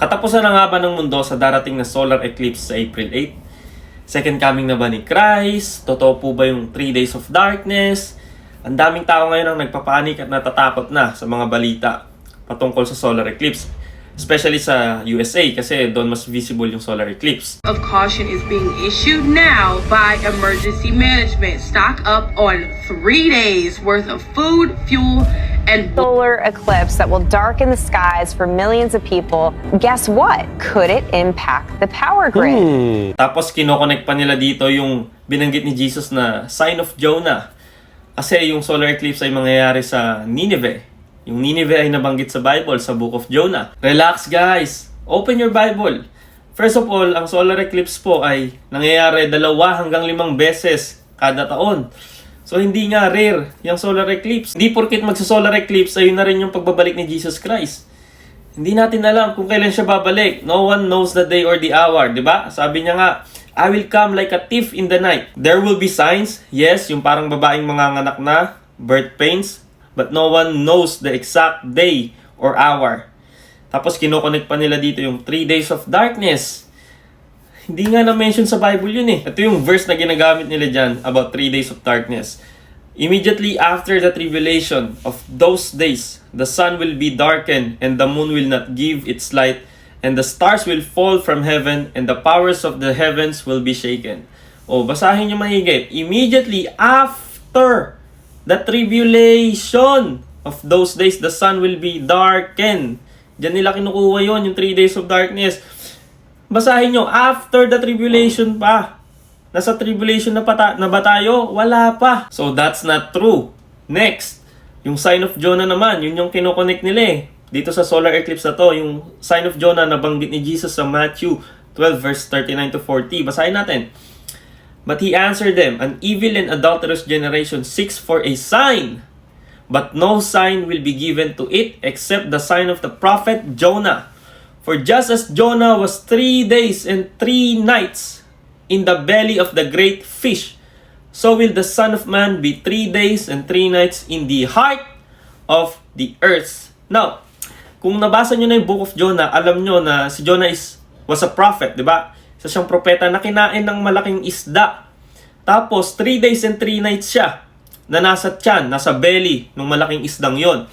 Katapusan na nga ba ng mundo sa darating na solar eclipse sa April 8? Second coming na ba ni Christ? Totoo po ba yung 3 days of darkness? Ang daming tao ngayon ang nagpapanik at natatakot na sa mga balita patungkol sa solar eclipse. Especially sa USA kasi doon mas visible yung solar eclipse. Of caution is being issued now by emergency management. Stock up on 3 days worth of food, fuel, and solar eclipse that will darken the skies for millions of people. Guess what? Could it impact the power grid? Tapos kinoconnect pa nila dito yung binanggit ni Jesus na sign of Jonah. Kasi yung solar eclipse ay mangyayari sa Nineveh. Yung Nineveh ay nabanggit sa Bible, sa Book of Jonah. Relax guys! Open your Bible. First of all, ang solar eclipse po ay nangyayari 2 hanggang 5 beses kada taon. So hindi nga rare yung solar eclipse. Hindi porkit magsa-solar eclipse ayun na rin yung pagbabalik ni Jesus Christ. Hindi natin alam kung kailan siya babalik. No one knows the day or the hour, di ba? Sabi niya nga, I will come like a thief in the night. There will be signs, yes, yung parang babaeng manganganak na, birth pains, but no one knows the exact day or hour. Tapos kinoconnect pa nila dito yung 3 days of darkness. Hindi nga na-mention sa Bible yun eh. Ito yung verse na ginagamit nila dyan about 3 days of darkness. Immediately after the tribulation of those days, the sun will be darkened and the moon will not give its light and the stars will fall from heaven and the powers of the heavens will be shaken. O, basahin nyo mahigit. Immediately after the tribulation of those days, the sun will be darkened. Diyan nila kinukuha yon yung 3 days of darkness. Basahin nyo, after the tribulation pa. Nasa tribulation na ba tayo? Wala pa. So that's not true. Next, yung sign of Jonah naman, yun yung kinoconnect nila eh. Dito sa solar eclipse na to, yung sign of Jonah na banggit ni Jesus sa Matthew 12 verse 39 to 40. Basahin natin. But he answered them, an evil and adulterous generation seeks for a sign, but no sign will be given to it except the sign of the prophet Jonah. For just as Jonah was 3 days and 3 nights in the belly of the great fish, so will the Son of Man be 3 days and 3 nights in the heart of the earth. Now, kung nabasa nyo na yung Book of Jonah, alam nyo na si Jonah was a prophet, di ba? Isa siyang propeta na kinain ng malaking isda. Tapos, 3 days and 3 nights siya na nasa tiyan, nasa belly ng malaking isdang yon.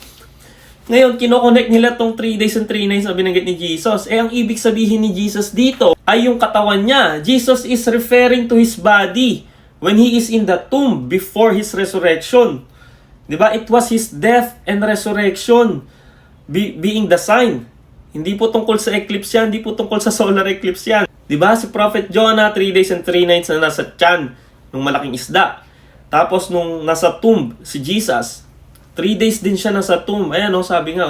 Ngayon, kinoconnect nila tong 3 days and 3 nights na binanggit ni Jesus. Ang ibig sabihin ni Jesus dito ay yung katawan niya. Jesus is referring to his body when he is in the tomb before his resurrection. Diba? It was his death and resurrection being the sign. Hindi po tungkol sa eclipse yan, hindi po tungkol sa solar eclipse yan. Diba? Si Prophet Jonah, 3 days and 3 nights na nasa tiyan ng malaking isda. Tapos nung nasa tomb si Jesus, 3 days din siya nasa tomb. Ayan sabi nga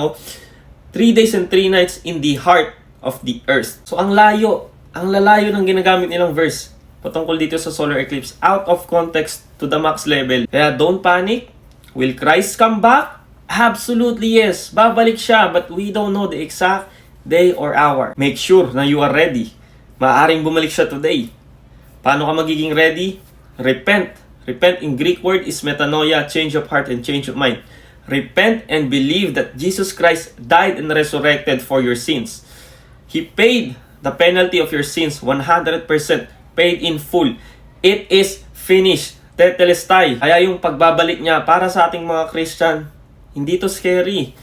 3 days and 3 nights in the heart of the earth. So ang lalayo ng ginagamit nilang verse patungkol dito sa solar eclipse, out of context to the max level. Kaya don't panic. Will Christ come back? Absolutely yes. Babalik siya, but we don't know the exact day or hour. Make sure na you are ready. Maaaring bumalik siya today. Paano ka magiging ready? Repent. Repent in Greek word is metanoia, change of heart and change of mind. Repent and believe that Jesus Christ died and resurrected for your sins. He paid the penalty of your sins 100%, paid in full. It is finished. Tetelestai. Kaya yung pagbabalik niya para sa ating mga Christian, hindi to scary.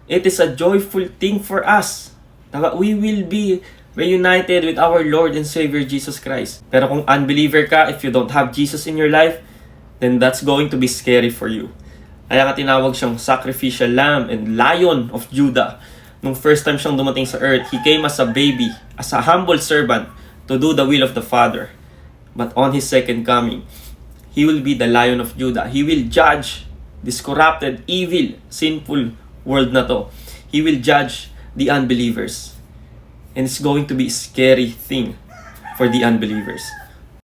It is a joyful thing for us. We will be reunited with our Lord and Savior Jesus Christ. Pero kung unbeliever ka, if you don't have Jesus in your life, then that's going to be scary for you. Kaya nga tinawag siyang sacrificial lamb and lion of Judah. Nung first time siyang dumating sa earth, he came as a baby, as a humble servant to do the will of the Father. But on his second coming, he will be the Lion of Judah. He will judge this corrupted, evil, sinful world na to. He will judge the unbelievers. And it's going to be a scary thing for the unbelievers.